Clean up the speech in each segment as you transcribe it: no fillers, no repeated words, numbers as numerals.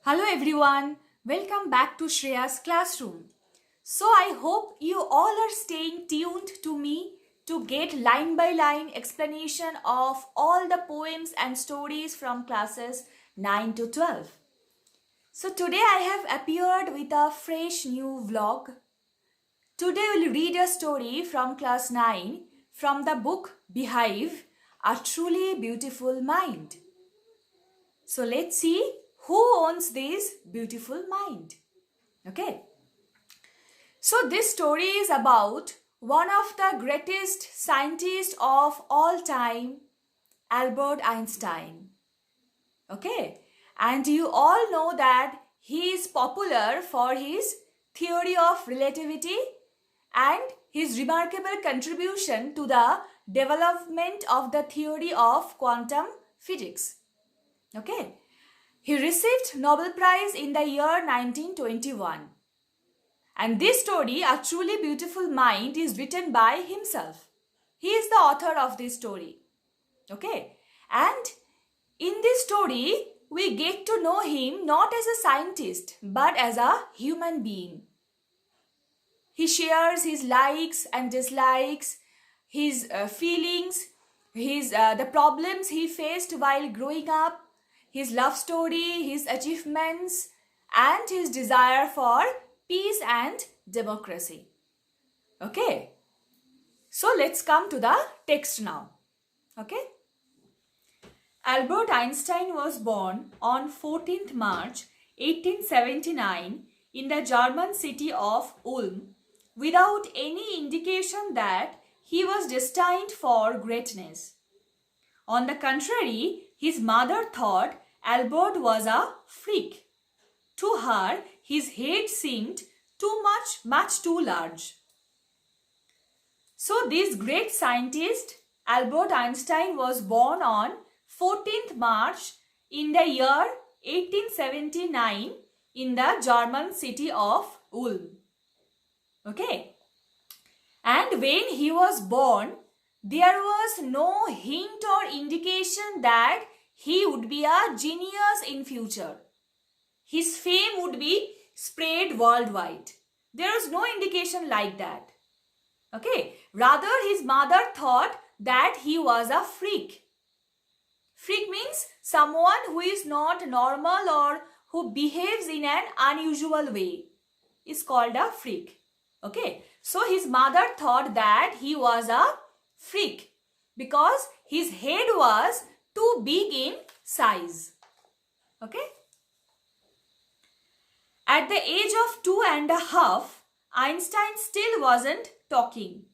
Hello everyone, welcome back to Shreya's classroom. So I hope you all are staying tuned to me to get line by line explanation of all the poems and stories from classes 9 to 12. So today I have appeared with a fresh new vlog. Today we'll read a story from class 9 from the book Behave, A Truly Beautiful Mind. So let's see who owns this beautiful mind. Okay. So this story is about one of the greatest scientists of all time, Albert Einstein. Okay. And you all know that he is popular for his theory of relativity and his remarkable contribution to the development of the theory of quantum physics. Okay. He received Nobel Prize in the year 1921. And this story, A Truly Beautiful Mind, is written by himself. He is the author of this story. Okay. And in this story, we get to know him not as a scientist, but as a human being. He shares his likes and dislikes, his feelings, the problems he faced while growing up, his love story, his achievements, and his desire for peace and democracy. Okay. So let's come to the text now. Okay. Albert Einstein was born on 14th March 1879 in the German city of Ulm without any indication that he was destined for greatness. On the contrary, his mother thought Albert was a freak. To her, his head seemed much too large. So this great scientist, Albert Einstein, was born on 14th March in the year 1879 in the German city of Ulm. Okay. And when he was born, there was no hint or indication that he would be a genius in future. His fame would be spread worldwide. There was no indication like that. Okay. Rather, his mother thought that he was a freak. Freak means someone who is not normal or who behaves in an unusual way is called a freak. Okay. So his mother thought that he was a freak because his head was too big in size. Okay. At the age of 2.5, Einstein still wasn't talking.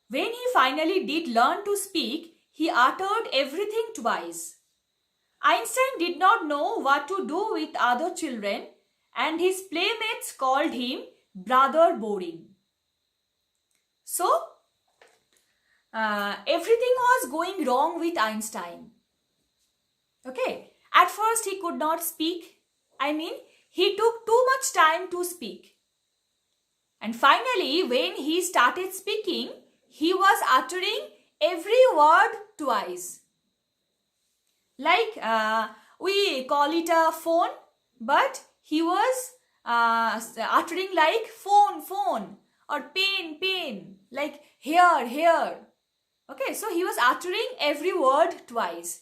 When he finally did learn to speak, he uttered everything twice. Einstein did not know what to do with other children, and his playmates called him Brother Boring. So, everything was going wrong with Einstein. Okay. At first, he could not speak. He took too much time to speak. And finally, when he started speaking, he was uttering every word twice. Like, we call it a phone, but he was uttering like phone, or pain, like here. Okay, so he was uttering every word twice.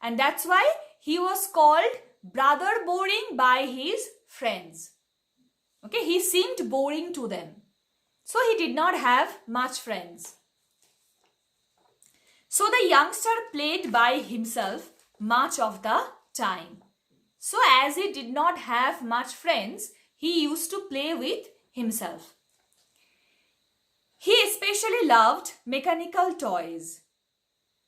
And that's why he was called Brother Boring by his friends. Okay, he seemed boring to them. So he did not have much friends. So the youngster played by himself much of the time. So as he did not have much friends, he used to play with himself. He especially loved mechanical toys.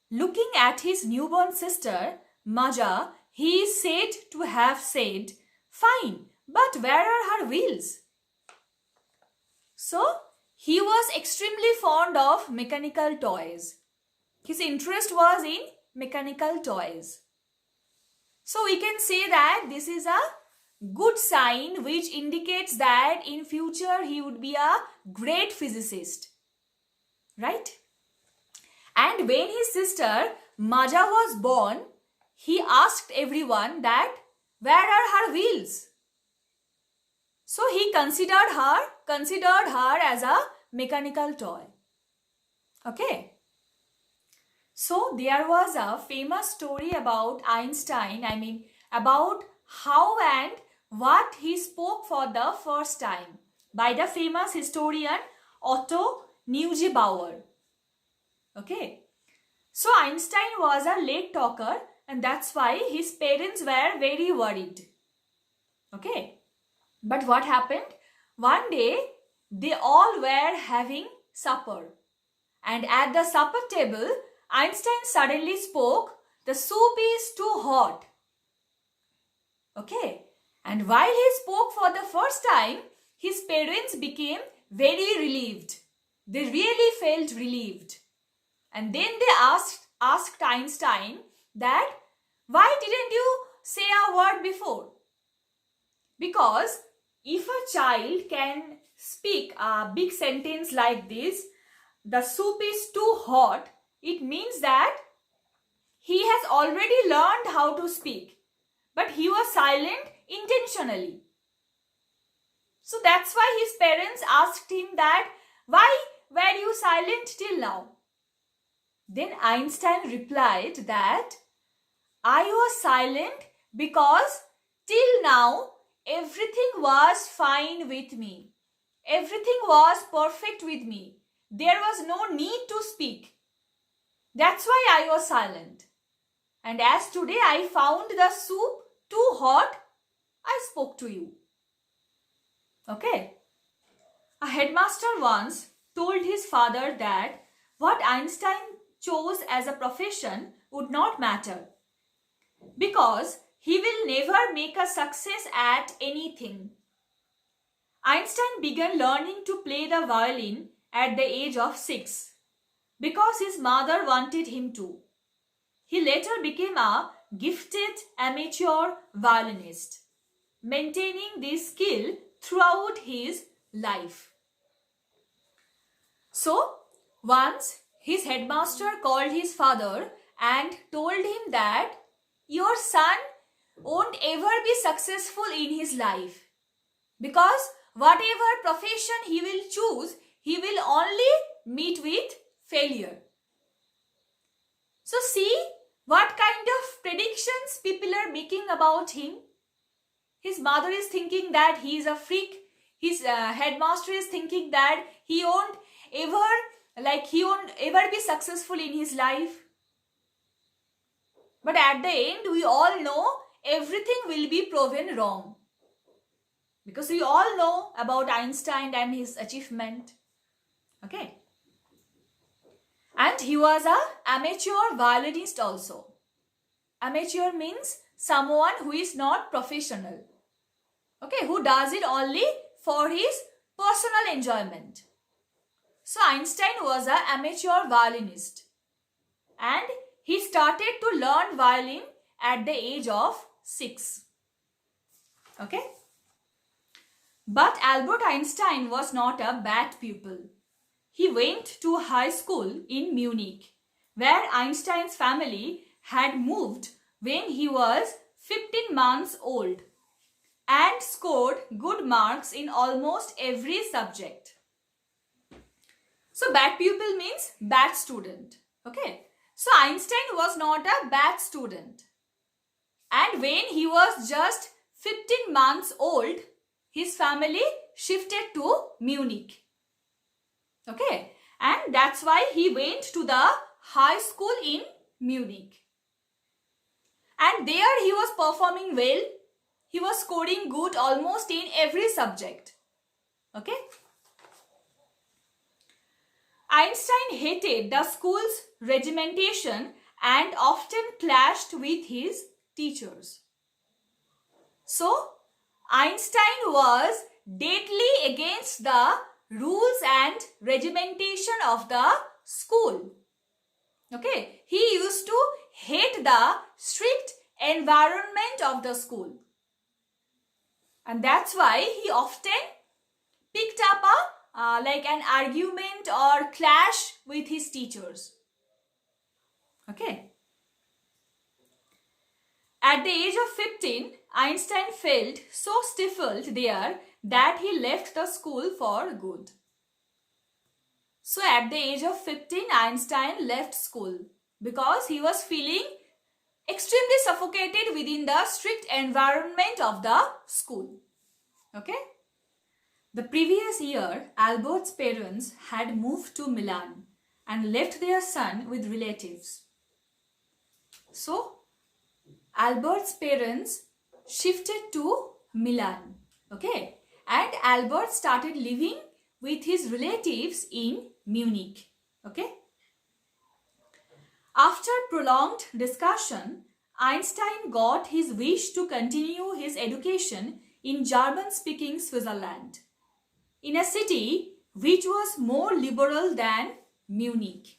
Looking at his newborn sister, Maja, he is said to have said, "Fine, but where are her wheels?" So, he was extremely fond of mechanical toys. His interest was in mechanical toys. So, we can say that this is a good sign which indicates that in future he would be a great physicist. Right? And when his sister Maja was born, he asked everyone that Where are her wheels? So he considered her as a mechanical toy. Okay. So there was a famous story about Einstein, about how and what he spoke for the first time by the famous historian Otto Neugebauer. Okay. So Einstein was a late talker, and that's why his parents were very worried. Okay. But what happened? One day they all were having supper, and at the supper table Einstein suddenly spoke, "The soup is too hot." Okay. And while he spoke for the first time, his parents became very relieved. They really felt relieved. And then they asked Einstein that, "Why didn't you say a word before?" Because if a child can speak a big sentence like this, "The soup is too hot," it means that he has already learned how to speak, but he was silent intentionally. So that's why his parents asked him that, "Why were you silent till now?" Then Einstein replied that, "I was silent because till now everything was fine with me. Everything was perfect with me. There was no need to speak. That's why I was silent. And as today I found the soup too hot, I spoke to you." Okay. A headmaster once told his father that what Einstein chose as a profession would not matter, because he will never make a success at anything. Einstein began learning to play the violin at the age of 6 because his mother wanted him to. He later became a gifted amateur violinist, maintaining this skill throughout his life. So, once his headmaster called his father and told him that your son won't ever be successful in his life, because whatever profession he will choose, he will only meet with failure. So see what kind of predictions people are making about him. His mother is thinking that he is a freak. His headmaster is thinking that he won't ever be successful in his life. But at the end, we all know everything will be proven wrong, because we all know about Einstein and his achievement. Okay. And he was an amateur violinist also. Amateur means someone who is not professional. Okay, who does it only for his personal enjoyment. So Einstein was an amateur violinist, and he started to learn violin at the age of 6. Okay. But Albert Einstein was not a bad pupil. He went to high school in Munich, where Einstein's family had moved when he was 15 months old, and scored good marks in almost every subject. So bad pupil means bad student. Okay. So Einstein was not a bad student. And when he was just 15 months old, his family shifted to Munich. Okay. And that's why he went to the high school in Munich. And there he was performing well. He was scoring good almost in every subject. Okay. Einstein hated the school's regimentation and often clashed with his teachers. So, Einstein was deadly against the rules and regimentation of the school. Okay, he used to hate the strict environment of the school. And that's why he often picked up an argument or clash with his teachers. Okay. At the age of 15, Einstein felt so stifled there that he left the school for good. So at the age of 15, Einstein left school because he was feeling extremely suffocated within the strict environment of the school. Okay? The previous year, Albert's parents had moved to Milan and left their son with relatives. So, Albert's parents shifted to Milan. Okay? And Albert started living with his relatives in Munich. Okay? After prolonged discussion, Einstein got his wish to continue his education in German-speaking Switzerland, in a city which was more liberal than Munich.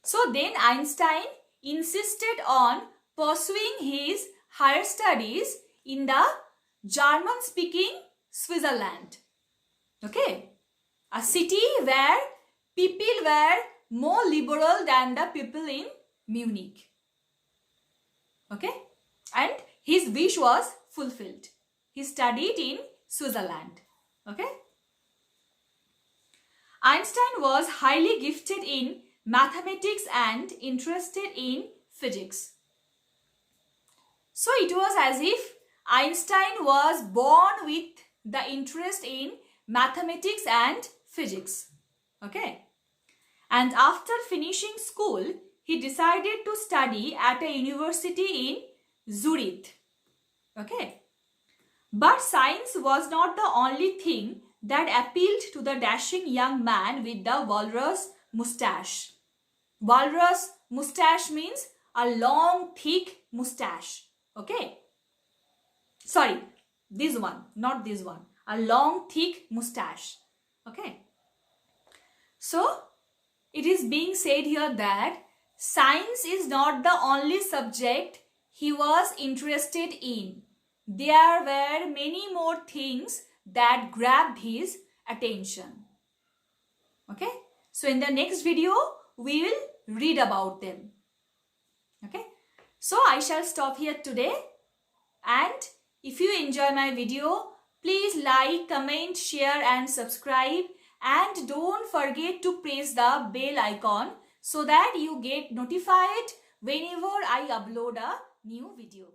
So then Einstein insisted on pursuing his higher studies in the German-speaking Switzerland. Okay? A city where people were more liberal than the people in Munich. Okay? And his wish was fulfilled. He studied in Switzerland. Okay? Einstein was highly gifted in mathematics and interested in physics. So it was as if Einstein was born with the interest in mathematics and physics. Okay? And after finishing school, he decided to study at a university in Zurich. Okay? But science was not the only thing that appealed to the dashing young man with the walrus mustache. Walrus mustache means a long, thick mustache. Okay? Sorry, this one, not this one. A long, thick mustache. Okay? So, it is being said here that science is not the only subject he was interested in. There were many more things that grabbed his attention. Okay? So in the next video, we will read about them. Okay? So I shall stop here today. And if you enjoy my video, please like, comment, share and subscribe. And don't forget to press the bell icon so that you get notified whenever I upload a new video.